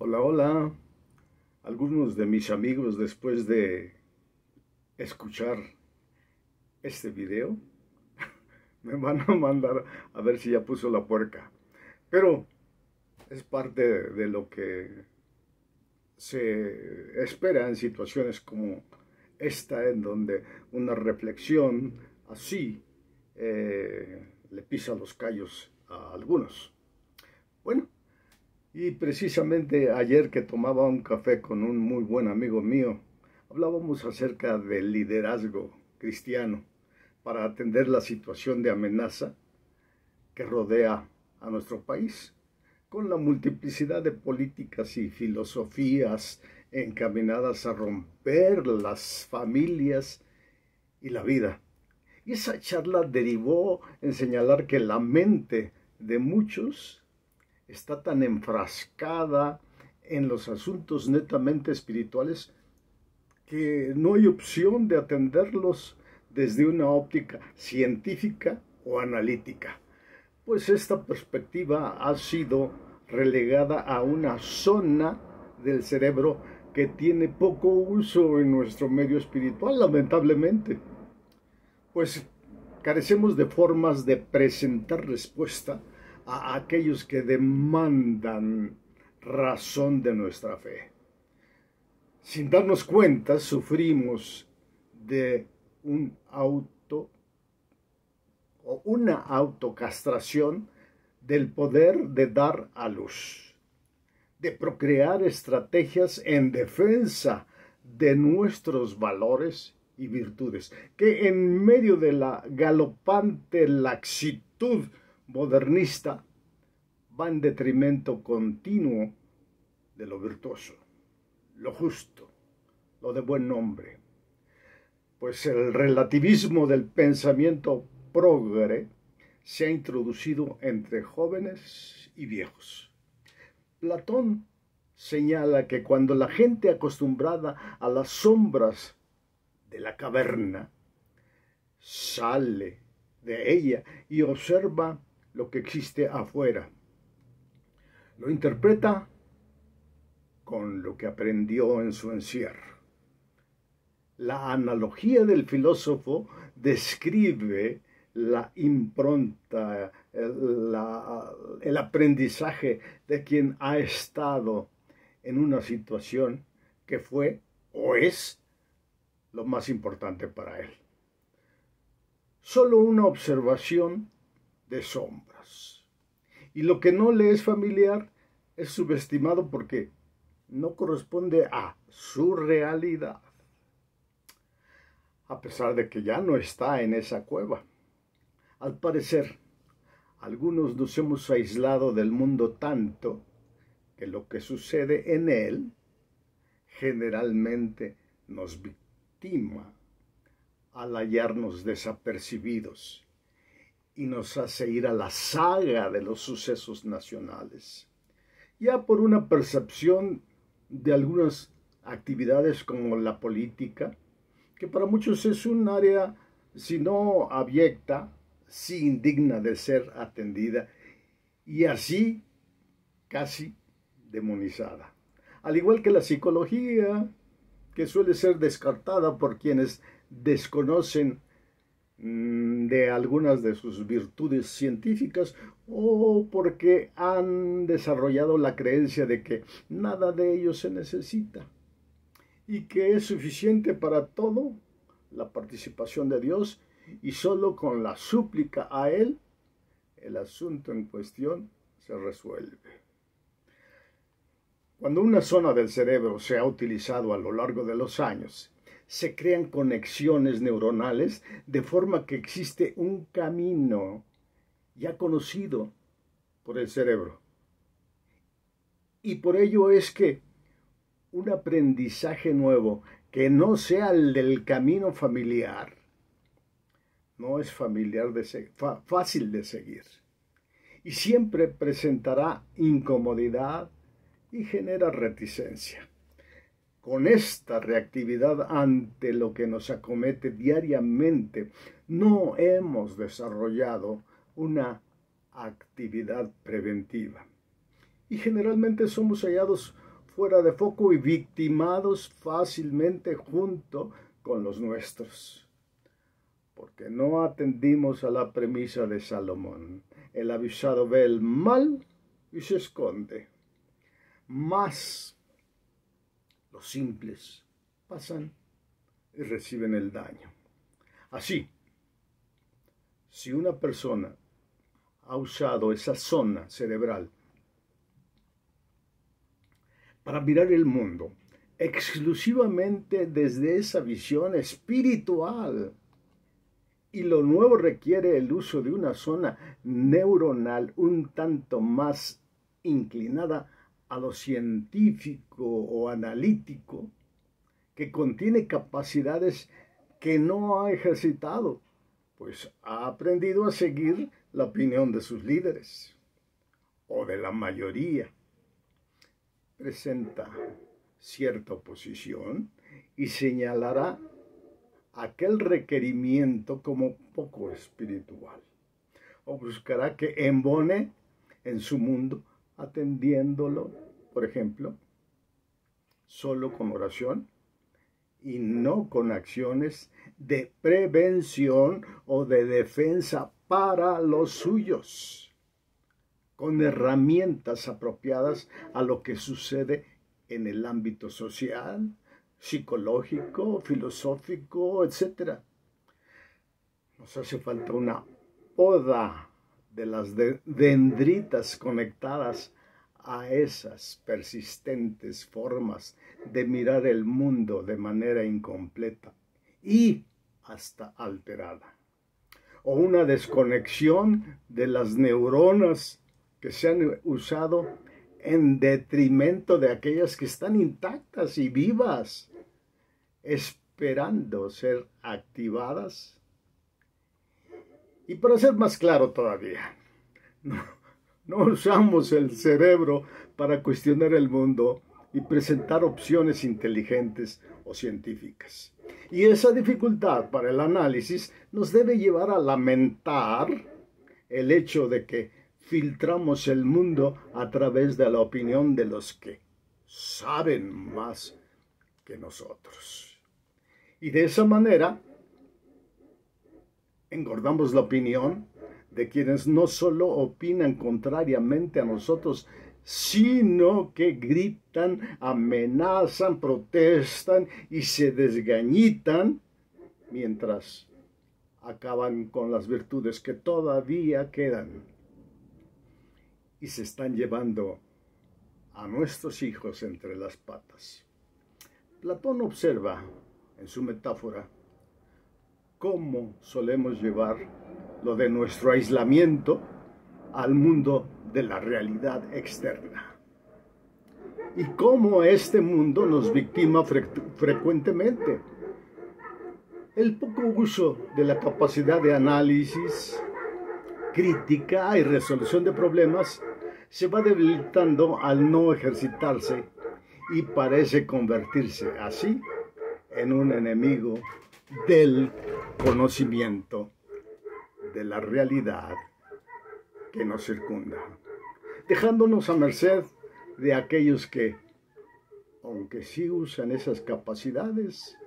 Hola, hola. Algunos de mis amigos después de escuchar este video me van a mandar a ver si ya puso la puerca. Pero es parte de lo que se espera en situaciones como esta, en donde una reflexión así le pisa los callos a algunos. Bueno, y precisamente ayer que tomaba un café con un muy buen amigo mío, hablábamos acerca del liderazgo cristiano para atender la situación de amenaza que rodea a nuestro país, con la multiplicidad de políticas y filosofías encaminadas a romper las familias y la vida. Y esa charla derivó en señalar que la mente de muchos está tan enfrascada en los asuntos netamente espirituales que no hay opción de atenderlos desde una óptica científica o analítica, pues esta perspectiva ha sido relegada a una zona del cerebro que tiene poco uso en nuestro medio espiritual, lamentablemente, pues carecemos de formas de presentar respuesta a aquellos que demandan razón de nuestra fe. Sin darnos cuenta, sufrimos de un auto o una autocastración del poder de dar a luz, de procrear estrategias en defensa de nuestros valores y virtudes, que en medio de la galopante laxitud modernista va en detrimento continuo de lo virtuoso, lo justo, lo de buen nombre, pues el relativismo del pensamiento progre se ha introducido entre jóvenes y viejos. Platón señala que cuando la gente acostumbrada a las sombras de la caverna sale de ella y observa lo que existe afuera, lo interpreta con lo que aprendió en su encierro. La analogía del filósofo describe la impronta, el aprendizaje de quien ha estado en una situación que fue o es lo más importante para él. Solo una observación de sombras. Y lo que no le es familiar es subestimado porque no corresponde a su realidad, a pesar de que ya no está en esa cueva. Al parecer, algunos nos hemos aislado del mundo tanto que lo que sucede en él generalmente nos victima al hallarnos desapercibidos y nos hace ir a la saga de los sucesos nacionales, ya por una percepción de algunas actividades como la política, que para muchos es un área, si no abyecta, sí indigna de ser atendida y así casi demonizada. Al igual que la psicología, que suele ser descartada por quienes desconocen de algunas de sus virtudes científicas o porque han desarrollado la creencia de que nada de ello se necesita y que es suficiente para todo la participación de Dios y solo con la súplica a Él el asunto en cuestión se resuelve. Cuando una zona del cerebro se ha utilizado a lo largo de los años, se crean conexiones neuronales de forma que existe un camino ya conocido por el cerebro. Y por ello es que un aprendizaje nuevo que no sea el del camino familiar no es fácil de seguir. Y siempre presentará incomodidad y genera reticencia. Con esta reactividad ante lo que nos acomete diariamente, no hemos desarrollado una actividad preventiva. Y generalmente somos hallados fuera de foco y victimados fácilmente junto con los nuestros. Porque no atendimos a la premisa de Salomón. El avisado ve el mal y se esconde. Mas los simples pasan y reciben el daño. Así, si una persona ha usado esa zona cerebral para mirar el mundo exclusivamente desde esa visión espiritual, y lo nuevo requiere el uso de una zona neuronal un tanto más inclinada a lo científico o analítico, que contiene capacidades que no ha ejercitado, pues ha aprendido a seguir la opinión de sus líderes o de la mayoría. Presenta cierta oposición y señalará aquel requerimiento como poco espiritual, o buscará que embone en su mundo atendiéndolo, por ejemplo, solo con oración y no con acciones de prevención o de defensa para los suyos, con herramientas apropiadas a lo que sucede en el ámbito social, psicológico, filosófico, etc. Nos hace falta una poda de las dendritas conectadas a esas persistentes formas de mirar el mundo de manera incompleta y hasta alterada. O una desconexión de las neuronas que se han usado en detrimento de aquellas que están intactas y vivas, esperando ser activadas. Y para ser más claro todavía, no usamos el cerebro para cuestionar el mundo y presentar opciones inteligentes o científicas. Y esa dificultad para el análisis nos debe llevar a lamentar el hecho de que filtramos el mundo a través de la opinión de los que saben más que nosotros. Y de esa manera engordamos la opinión de quienes no solo opinan contrariamente a nosotros, sino que gritan, amenazan, protestan y se desgañitan mientras acaban con las virtudes que todavía quedan y se están llevando a nuestros hijos entre las patas. Platón observa en su metáfora cómo solemos llevar lo de nuestro aislamiento al mundo de la realidad externa y cómo este mundo nos victima frecuentemente. El poco uso de la capacidad de análisis, crítica y resolución de problemas se va debilitando al no ejercitarse y parece convertirse así en un enemigo del conocimiento de la realidad que nos circunda, dejándonos a merced de aquellos que, aunque sí usan esas capacidades,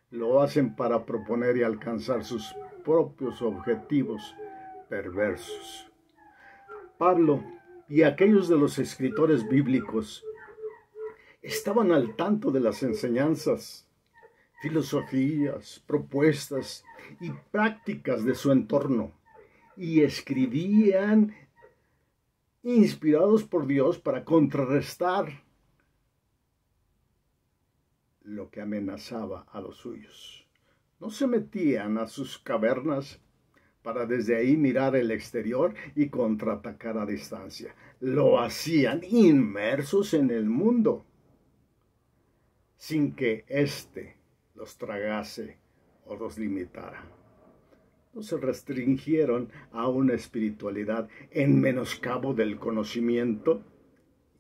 lo hacen para proponer y alcanzar sus propios objetivos perversos. Pablo y aquellos de los escritores bíblicos estaban al tanto de las enseñanzas, filosofías, propuestas y prácticas de su entorno y escribían inspirados por Dios para contrarrestar lo que amenazaba a los suyos. No se metían a sus cavernas para desde ahí mirar el exterior y contraatacar a distancia. Lo hacían inmersos en el mundo, sin que éste los tragase o los limitara. No se restringieron a una espiritualidad en menoscabo del conocimiento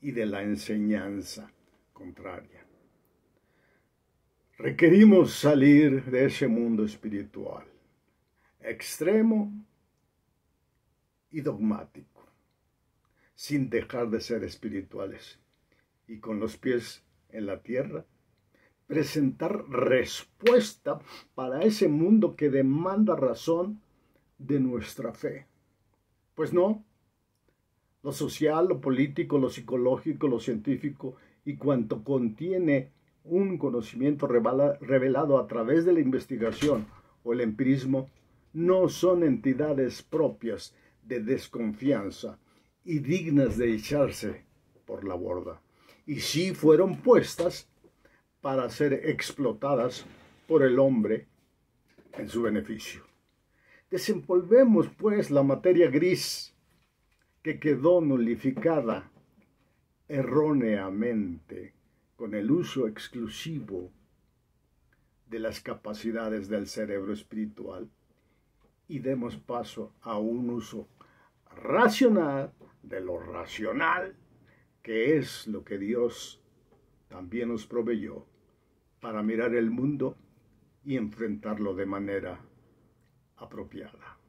y de la enseñanza contraria. Requerimos salir de ese mundo espiritual, extremo y dogmático, sin dejar de ser espirituales y con los pies en la tierra, presentar respuesta para ese mundo que demanda razón de nuestra fe. Pues no, lo social, lo político, lo psicológico, lo científico y cuanto contiene un conocimiento revelado a través de la investigación o el empirismo no son entidades propias de desconfianza y dignas de echarse por la borda. Y sí fueron puestas para ser explotadas por el hombre en su beneficio. Desempolvemos, pues, la materia gris que quedó nulificada erróneamente con el uso exclusivo de las capacidades del cerebro espiritual y demos paso a un uso racional de lo racional, que es lo que Dios también nos proveyó para mirar el mundo y enfrentarlo de manera apropiada.